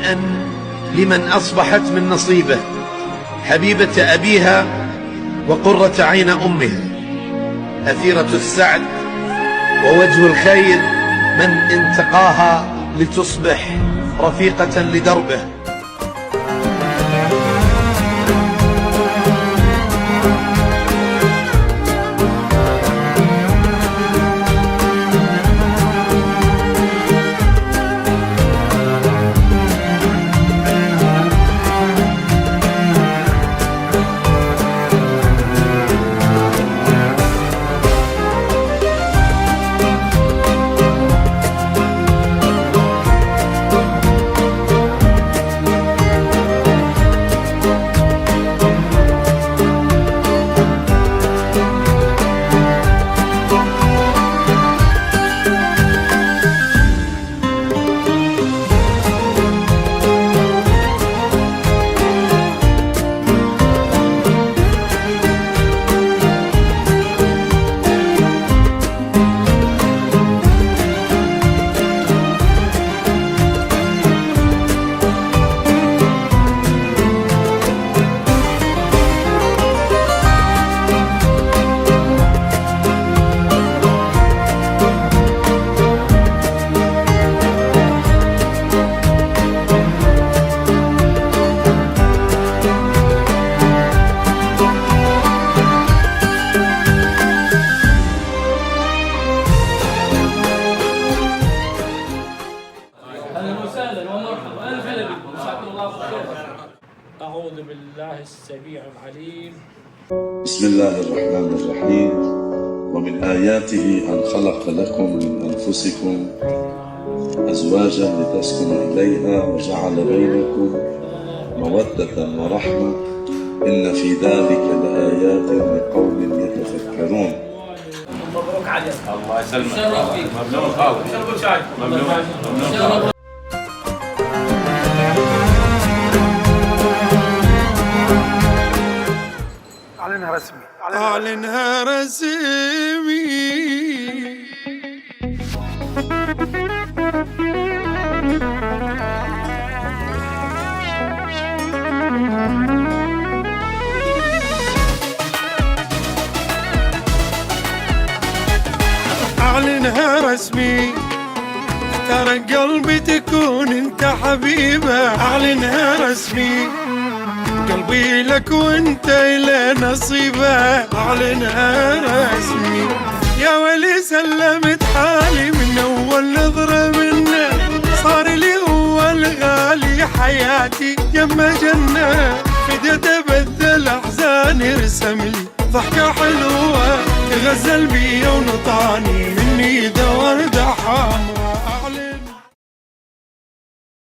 هنيئا لمن أصبحت من نصيبه حبيبة أبيها وقرة عين أمها، أثيرة السعد ووجه الخير، من انتقاها لتصبح رفيقة لدربه. أعوذ بالله السميع العليم. بسم الله الرحمن الرحيم. ومن آياته أن خلق لكم من أنفسكم أزواجا لتسكنوا إليها وجعل بينكم مودة ورحمة إن في ذلك لآيات لقوم يتفكرون. مبروك عليك. الله يسلمك. ممنون. أعلنها رسمي. أعلنها رسمي. أعلنها رسمي، ترى قلبي تكون انت حبيبة. أعلنها رسمي، قلبي لك وانت الى نصيبه. أعلنها رسمي، يا ولي سلمت حالي من اول نظرة منه، صار لي هو الغالي حياتي يما جنة. فديت ابدل احزاني، رسم لي ضحكة حلوة، غزل بي ونطاني مني ذا وردة حامر.